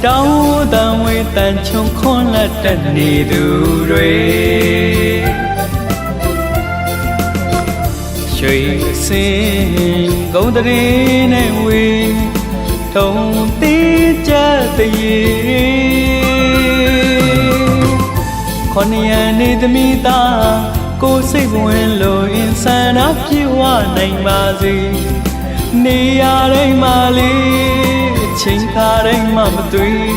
တောင်းတန်ဝေတန်ချုံခွန်လက်တက်နေသူတွေရွှေစင်ကုန်းတရေနဲ့ဝေထုံတီးကြတရေခொနရနေသမီးသားကိုစိတ်ဝင်လို့အင်ဆန္ဒပြေဝနိုင်ပါစေနေရတိုင်းမှာလေးချိန်ခါတိုင်းမှမသွေး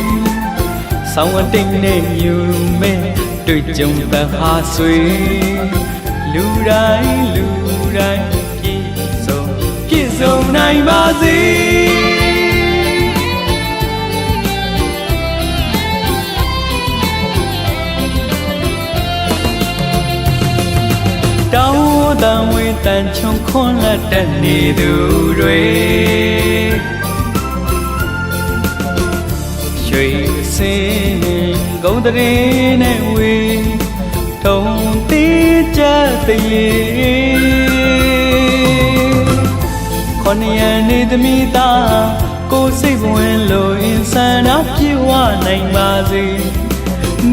ဆောင်းအတိတ်နဲ့မြူမဲ့တွေ့ကြုံတဟာဆွေလူတိုင်းပြည့်စုံနိုင်ပါစေတောင်းတန်ဝေတန်ချုံခွန်လက်တက်နေသူတွေရွှေစင်ကုန်းတရေနဲ့ဝေထုံတီးကြတရေခொနရနေသမီးသားကိုစိတ်ဝင်လို့အင်ဆန္ဒပြေဝနိုင်ပါစေ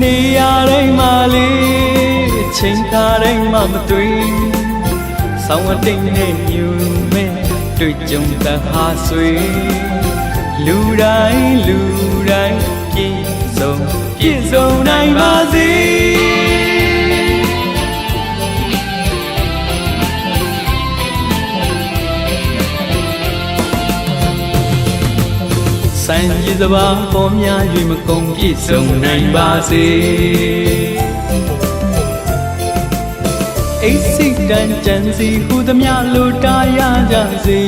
နေရတိုင်းမှာလေးချိန်ခါတိုင်းမှမသွေးဆောင်းအတိတ်နဲ့မြူမဲ့တွေ့ကြုံတဟာဆွေလူတိုင်းပြည့်စုံနိုင်ပါစေစံရည်စပါးပေါ်များ၍မကုန်ပြည့်စုံနိုင်ပါစေအိစိတ်တန်ကြံစီဟူသမျှလိုတာရကြစေ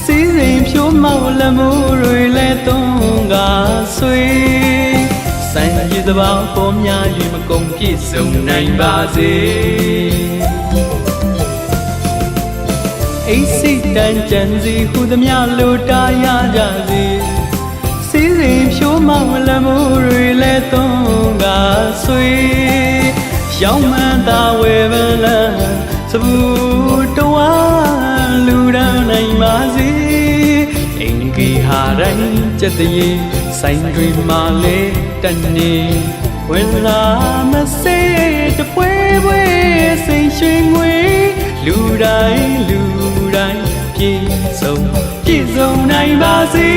စီးစိမ်ဖြိုးမောက်လက်မှုတွေလဲသွန်းကားဆွေစံရည်စပါးပေါ်များ၍မကုန်ပြည့်စုံနိုင်ပါစေအိစိတ်တန်ကြံစီဟူသမျှလိုတာရကြစေစီးစိမ်ဖြိုးမောက်လက်မှုတွေလဲသွန်းကားဆွေရောက်မှန်သာဝေဗလာစဘူးတော်လူရနိုင်ပါစေအင်္ဂီဟာတိုင်းစက်တရေဆိုင်တွေမှာလေတနေဝင်လာမစေတပွဲစိတ်ရွှင်ငွေလူတိုင်းပြည့်စုံနိုင်ပါစေ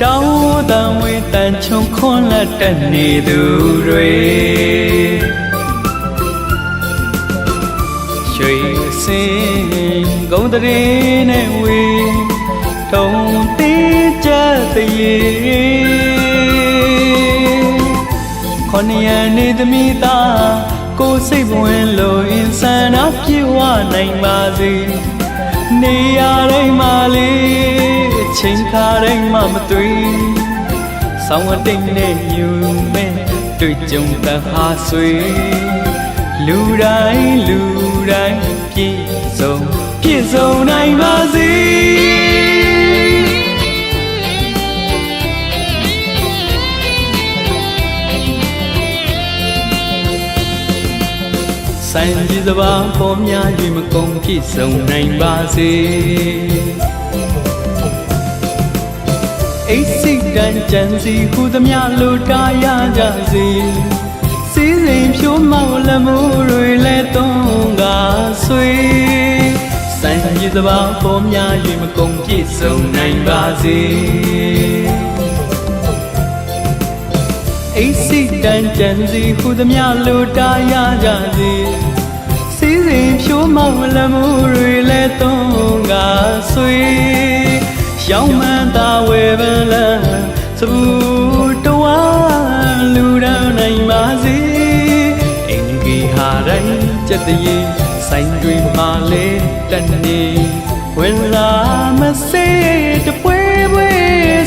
တောင်းတန်ဝေတန်ချုံခွန်လက်တက်နေသူတွေရွှေစင်ကုန်းတရေနဲ့ဝေထုံတီးကြတရေခொနရနေသမီးသားကိုစိတ်ဝင်လို့အင်ဆန္ဒပြေဝနိုင်ပါစေနေရတိုင်းမှာလေးချိန်ခါတိုင်းမှမသွေးဆောင်းအတိတ်နဲ့မြူမဲ့တွေ့ကြုံတဟာဆွေလူတိုင်းပြည့်စုံနိုင်ပါစေစံရည်စပါးပေါ်များ၍မကုန်ပြည့်စုံနိုင်ပါစေအိစိတ်တန်ကြံစီဟူသမျှလိုတာရကြစေစီးစိ စိမ်ဖြိုးမောင်လမှုတွေလဲသွန်းကဆွေစံရည်စပါးပေါ်များ၍မကုန်ပြည့်စုံနိုင်ပါစေအိစိတန်ကြံစီဟုသမျှလိုတာရကြစေစီစဉ်ဖြိုးမောင်လမှုတွေလဲသွန်းကဆွေရောင်းမှန်သာဝေပလန်စဘူးတော်လူတော်နိုင်ပါစေအင်္ဂီဟာတိုင်းကြက်တရေဆိုင်တွေမှာလဲတန်နေဝင်လာမစေတပွဲပွဲ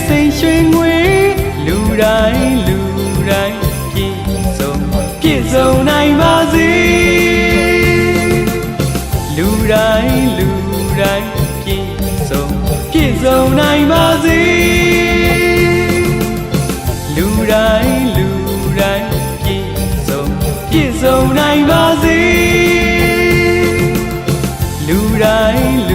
စိန်ရွှင်ငွေလူတိုင်းပြည့်စုံနိုင်ပါစေလူတိုင်းပြည့်စုံနိုင်ပါစေလူတိုင်းပြည့်စုံနိုင်ပါစေလူတိုင်း